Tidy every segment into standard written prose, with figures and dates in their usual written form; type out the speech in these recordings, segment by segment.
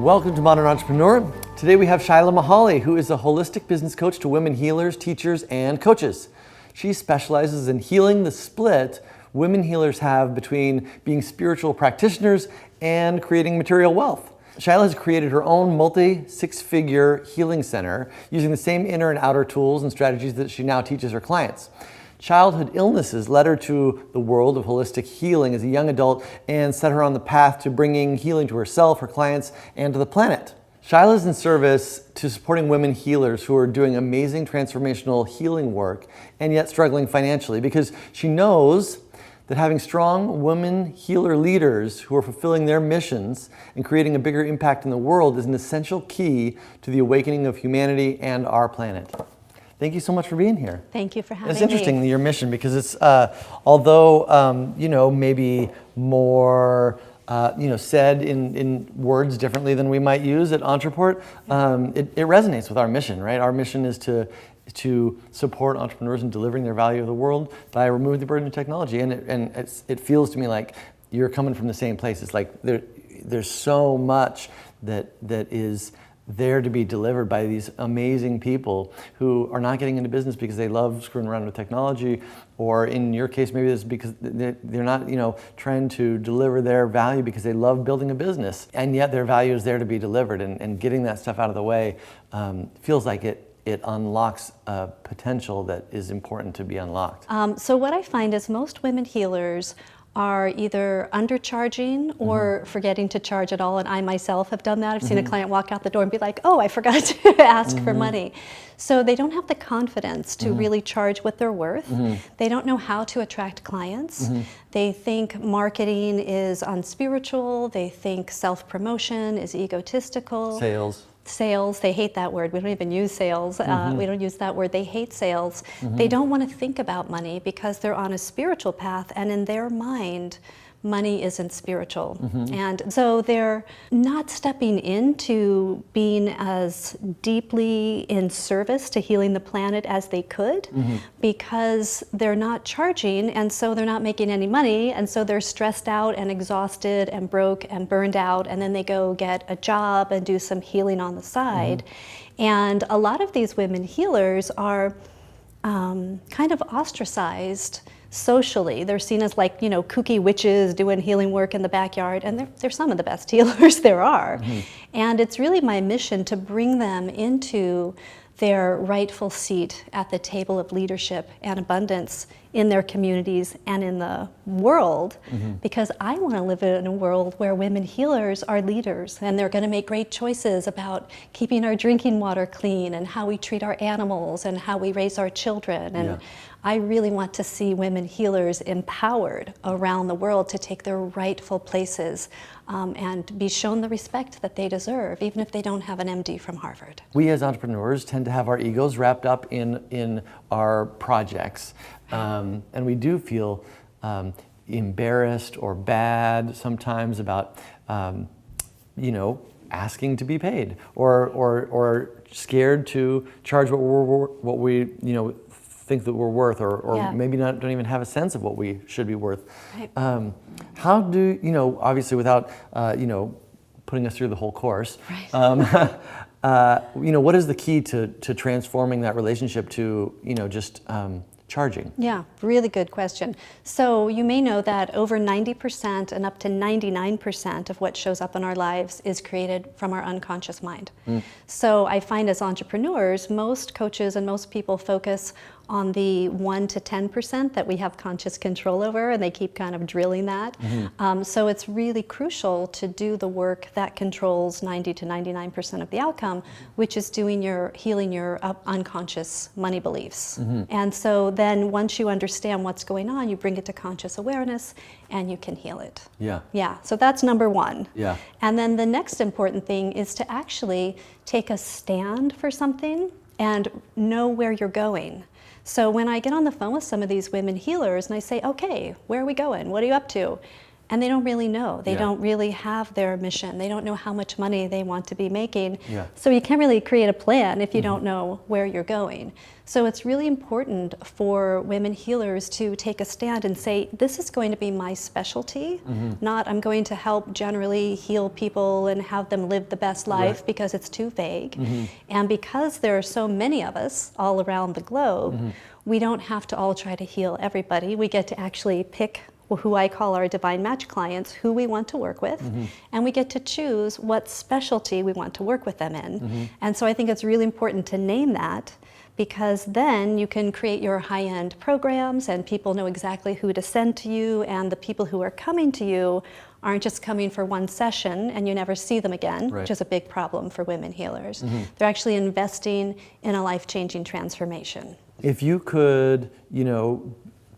Welcome to Modern Entrepreneur. Today we have Shayla Mihaly, who is a holistic business coach to women healers, teachers, and coaches. She specializes in healing the split women healers have between being spiritual practitioners and creating material wealth. Shayla has created her own multi-six-figure healing center using the same inner and outer tools and strategies that she now teaches her clients. Childhood illnesses led her to the world of holistic healing as a young adult and set her on the path to bringing healing to herself, her clients, and to the planet. Shayla is in service to supporting women healers who are doing amazing transformational healing work and yet struggling financially, because she knows that having strong women healer leaders who are fulfilling their missions and creating a bigger impact in the world is an essential key to the awakening of humanity and our planet. Thank you so much for being here. Thank you for having me. It's interesting, your mission, because it's, although, maybe more, said in words differently than we might use at Ontraport, it resonates with our mission, right? Our mission is to support entrepreneurs in delivering their value to the world by removing the burden of technology. And it feels to me like you're coming from the same place. It's like there's so much that is there to be delivered by these amazing people who are not getting into business because they love screwing around with technology, or in your case, maybe it's because they're not, trying to deliver their value because they love building a business, and yet their value is there to be delivered, and getting that stuff out of the way feels like it unlocks a potential that is important to be unlocked. So what I find is most women healers are either undercharging or forgetting to charge at all, and I myself have done that. I've seen a client walk out the door and be like, oh, I forgot to ask for money. So they don't have the confidence to really charge what they're worth. They don't know how to attract clients. They think marketing is unspiritual. They think self-promotion is egotistical. Sales, they hate that word. We don't even use sales. We don't use that word. They hate sales. They don't want to think about money because they're on a spiritual path, and in their mind, money isn't spiritual. And so they're not stepping into being as deeply in service to healing the planet as they could because they're not charging, and so they're not making any money, and so they're stressed out and exhausted and broke and burned out, and then they go get a job and do some healing on the side. And a lot of these women healers are kind of ostracized socially. They're seen as like, kooky witches doing healing work in the backyard, and they're some of the best healers there are. And it's really my mission to bring them into their rightful seat at the table of leadership and abundance in their communities and in the world, because I want to live in a world where women healers are leaders, and they're going to make great choices about keeping our drinking water clean and how we treat our animals and how we raise our children. And I really want to see women healers empowered around the world to take their rightful places and be shown the respect that they deserve, even if they don't have an MD from Harvard. We as entrepreneurs tend to have our egos wrapped up in our projects, and we do feel embarrassed or bad sometimes about asking to be paid, or scared to charge what we think that we're worth, or maybe don't even have a sense of what we should be worth. Right. How do obviously without putting us through the whole course, what is the key to transforming that relationship to just charging? Yeah, really good question. So you may know that over 90% and up to 99% of what shows up in our lives is created from our unconscious mind. So I find as entrepreneurs, most coaches and most people focus on the 1 to 10% that we have conscious control over, and they keep kind of drilling that. So it's really crucial to do the work that controls 90 to 99% of the outcome, which is healing your unconscious money beliefs. And so then once you understand what's going on, you bring it to conscious awareness and you can heal it. Yeah, so that's number one. And then the next important thing is to actually take a stand for something and know where you're going. So when I get on the phone with some of these women healers and I say, okay, where are we going? What are you up to? and they don't really know. They Yeah. don't really have their mission. They don't know how much money they want to be making. Yeah. So you can't really create a plan if you don't know where you're going. So it's really important for women healers to take a stand and say, this is going to be my specialty, not I'm going to help generally heal people and have them live the best life, because it's too vague. And because there are so many of us all around the globe, we don't have to all try to heal everybody. We get to actually pick who I call our divine match clients, who we want to work with, and we get to choose what specialty we want to work with them in. And so I think it's really important to name that, because then you can create your high-end programs and people know exactly who to send to you, and the people who are coming to you aren't just coming for one session and you never see them again, which is a big problem for women healers. They're actually investing in a life-changing transformation. If you could,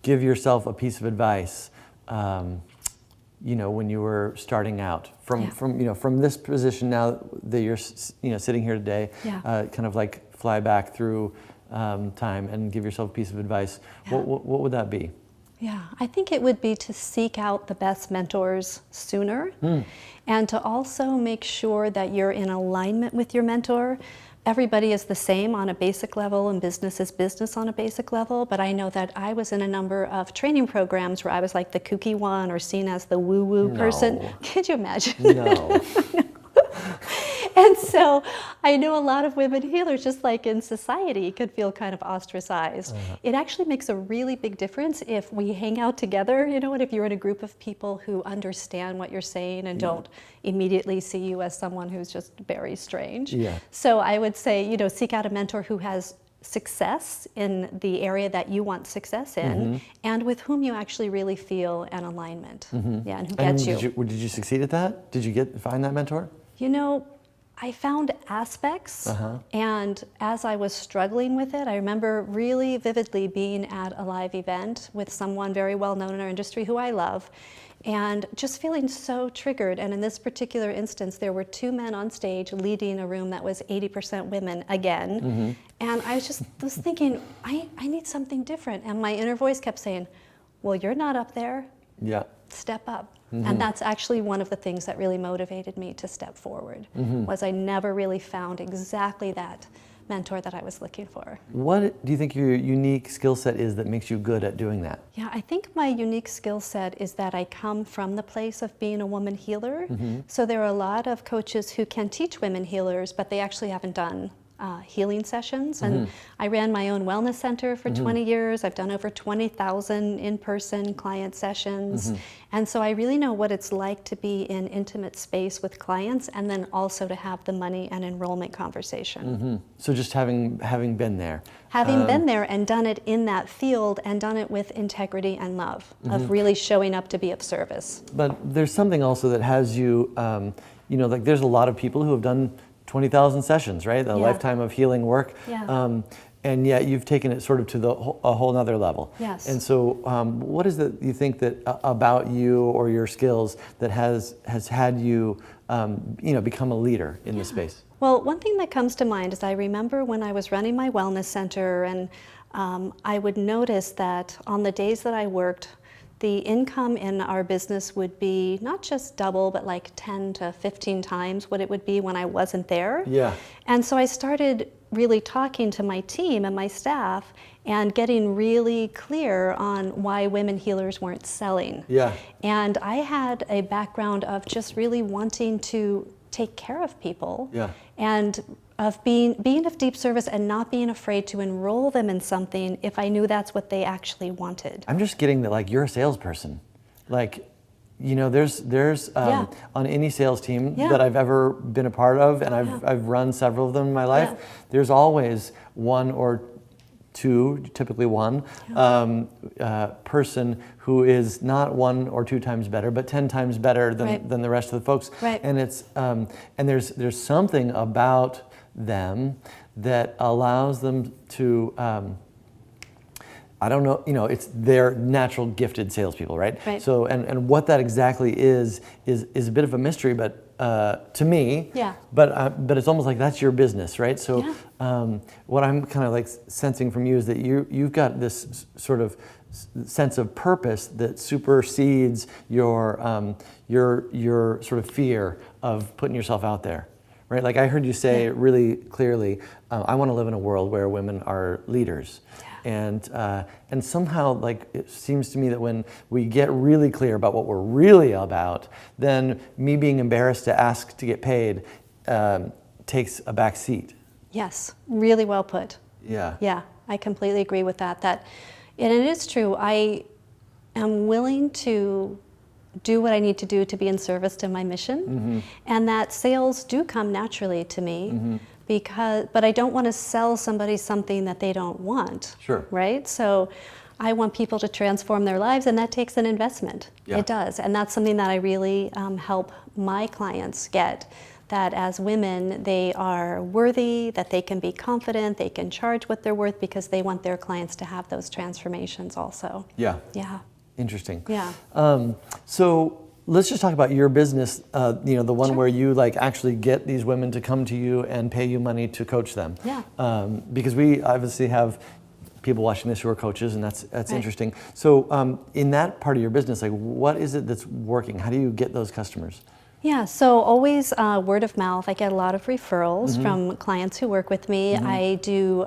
give yourself a piece of advice, when you were starting out, from this position now that you're, sitting here today, kind of like fly back through time and give yourself a piece of advice, what would that be? Yeah, I think it would be to seek out the best mentors sooner, and to also make sure that you're in alignment with your mentor. Everybody is the same on a basic level, and business is business on a basic level, but I know that I was in a number of training programs where I was like the kooky one or seen as the woo-woo person. Could you imagine? No. And so I know a lot of women healers, just like in society, could feel kind of ostracized. It actually makes a really big difference if we hang out together, and if you're in a group of people who understand what you're saying and don't immediately see you as someone who's just very strange. So I would say, seek out a mentor who has success in the area that you want success in, and with whom you actually really feel an alignment. And who gets you. Did you succeed at that? Did you find that mentor? I found aspects, and as I was struggling with it, I remember really vividly being at a live event with someone very well known in our industry who I love, and just feeling so triggered. And in this particular instance, there were two men on stage leading a room that was 80% women again. And I was thinking, I need something different. And my inner voice kept saying, well, you're not up there. Step up. And that's actually one of the things that really motivated me to step forward, was I never really found exactly that mentor that I was looking for. What do you think your unique skill set is that makes you good at doing that? Yeah, I think my unique skill set is that I come from the place of being a woman healer. So there are a lot of coaches who can teach women healers, but they actually haven't done healing sessions. And I ran my own wellness center for 20 years. I've done over 20,000 in-person client sessions. And so I really know what it's like to be in intimate space with clients, and then also to have the money and enrollment conversation. So just having been there. Having been there and done it in that field, and done it with integrity and love, of really showing up to be of service. But there's something also that has you, like there's a lot of people who have done 20,000 sessions, right? A lifetime of healing work. And yet you've taken it sort of to a whole nother level. And so what is it you think that about you or your skills that has had you, become a leader in this space? Well, one thing that comes to mind is I remember when I was running my wellness center, and I would notice that on the days that I worked, the income in our business would be not just double, but like 10 to 15 times what it would be when I wasn't there. And so I started really talking to my team and my staff and getting really clear on why women healers weren't selling. And I had a background of just really wanting to take care of people, and of being of deep service and not being afraid to enroll them in something if I knew that's what they actually wanted. I'm just getting that, like, you're a salesperson. Like, there's on any sales team that I've ever been a part of, and I've run several of them in my life, there's always one or two, typically one, person who is not 1 or 2 times better, but 10 times better than the rest of the folks. And it's and there's something about them that allows them to I don't know, it's their natural gifted salespeople, right? So and what that exactly is a bit of a mystery, but to me, but it's almost like that's your business, right? So what I'm kind of like sensing from you is that you've got this sort of sense of purpose that supersedes your sort of fear of putting yourself out there, right? Like I heard you say really clearly, I want to live in a world where women are leaders. And somehow, like, it seems to me that when we get really clear about what we're really about, then me being embarrassed to ask to get paid takes a back seat. Yes, really well put. Yeah. Yeah, I completely agree with that. And it is true, I am willing to do what I need to do to be in service to my mission, and that sales do come naturally to me. But I don't want to sell somebody something that they don't want. Sure. Right? So I want people to transform their lives, and that takes an investment. Yeah. It does. And that's something that I really help my clients get, that as women, they are worthy, that they can be confident, they can charge what they're worth because they want their clients to have those transformations also. Yeah. Yeah. Interesting. Yeah. So let's just talk about your business, the one Sure. where you like actually get these women to come to you and pay you money to coach them. Yeah. Because we obviously have people watching this who are coaches, and that's Right. interesting. So in that part of your business, like what is it that's working? How do you get those customers? Yeah, so always word of mouth. I get a lot of referrals from clients who work with me. I do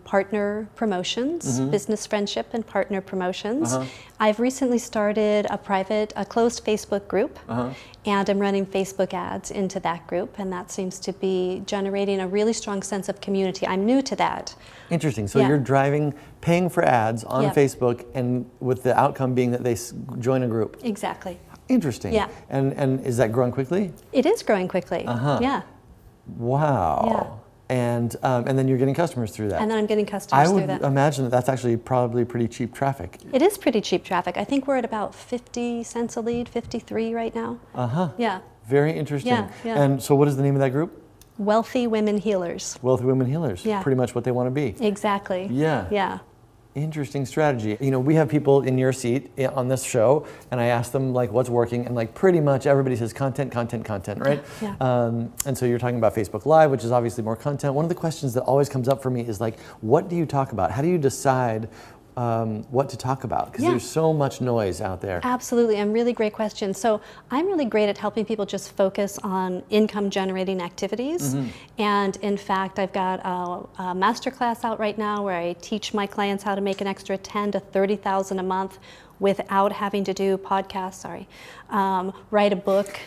partner promotions, business friendship and partner promotions. I've recently started a closed Facebook group, and I'm running Facebook ads into that group, and that seems to be generating a really strong sense of community. I'm new to that. Interesting. So Yeah. you're paying for ads on Yep. Facebook, and with the outcome being that they join a group. Exactly. Interesting. Yeah. And is that growing quickly? It is growing quickly. Yeah. Wow. And then you're getting customers through that. And then I'm getting customers I through would that. imagine that that's actually probably pretty cheap traffic. It is pretty cheap traffic. I think we're at about 50 cents a lead, 53 right now. Yeah. Very interesting. Yeah, yeah. And so what is the name of that group? Wealthy Women Healers. Wealthy Women Healers. Yeah. Pretty much what they want to be. Exactly. Yeah. Yeah. Interesting strategy. We have people in your seat on this show, and I ask them like what's working, and like pretty much everybody says content, right? Yeah. And so you're talking about Facebook Live, which is obviously more content. One of the questions that always comes up for me is like, what do you talk about? How do you decide what to talk about? Because there's so much noise out there. Absolutely, and really great question. So I'm really great at helping people just focus on income generating activities. And in fact, I've got a masterclass out right now where I teach my clients how to make an extra $10,000 to $30,000 a month without having to do podcasts, write a book.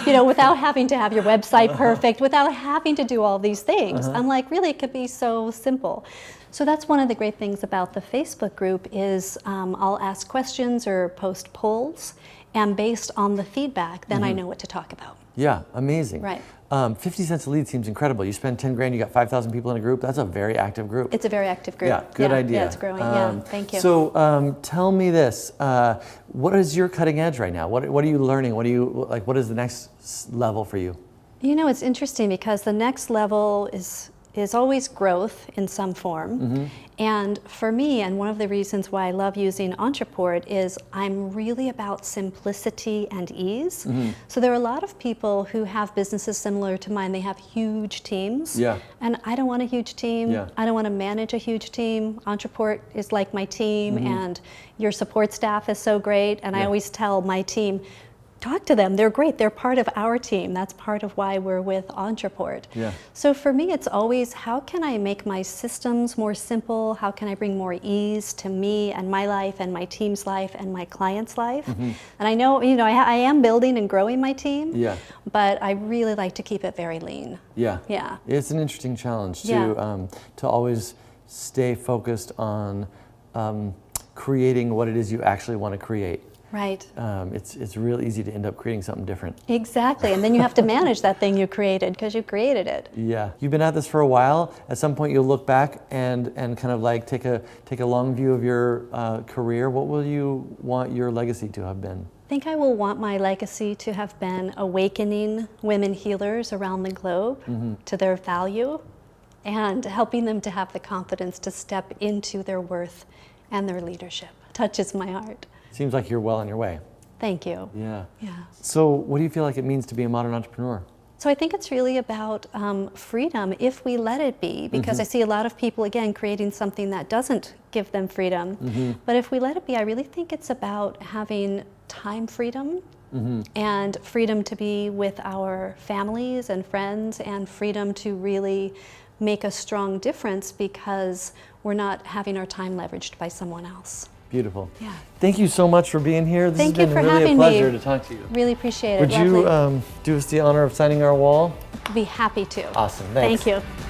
Without having to have your website perfect, without having to do all these things. I'm like, really, it could be so simple. So that's one of the great things about the Facebook group is I'll ask questions or post polls, and based on the feedback, then I know what to talk about. Yeah, amazing. Right. 50 cents a lead seems incredible. You spend 10 grand, you got 5,000 people in a group. That's a very active group. It's a very active group. Yeah, good idea. Yeah, it's growing. Yeah, thank you. So tell me this: what is your cutting edge right now? What are you learning? What is the next level for you? It's interesting because the next level is always growth in some form. And for me, and one of the reasons why I love using Ontraport is I'm really about simplicity and ease. So there are a lot of people who have businesses similar to mine. They have huge teams. Yeah. And I don't want a huge team. Yeah. I don't want to manage a huge team. Ontraport is like my team, and your support staff is so great. And I always tell my team, talk to them. They're great. They're part of our team. That's part of why we're with Ontraport. Yeah. So for me, it's always how can I make my systems more simple? How can I bring more ease to me and my life and my team's life and my client's life? And I know, I am building and growing my team. Yeah. But I really like to keep it very lean. Yeah. Yeah. It's an interesting challenge Yeah. to always stay focused on creating what it is you actually want to create. Right. It's real easy to end up creating something different. Exactly. And then you have to manage that thing you created because you created it. Yeah. You've been at this for a while. At some point you'll look back and kind of like take a long view of your career. What will you want your legacy to have been? I think I will want my legacy to have been awakening women healers around the globe to their value and helping them to have the confidence to step into their worth and their leadership. Touches my heart. Seems like you're well on your way. Thank you. Yeah. Yeah. So what do you feel like it means to be a modern entrepreneur? So I think it's really about freedom if we let it be, because I see a lot of people, again, creating something that doesn't give them freedom. But if we let it be, I really think it's about having time freedom and freedom to be with our families and friends, and freedom to really make a strong difference because we're not having our time leveraged by someone else. Beautiful. Yeah. Thank you so much for being here. This Thank you has for been really a having pleasure me. to talk to you. Really appreciate it. Would Lovely. you do us the honor of signing our wall? Be happy to. Awesome. Thanks. Thank you.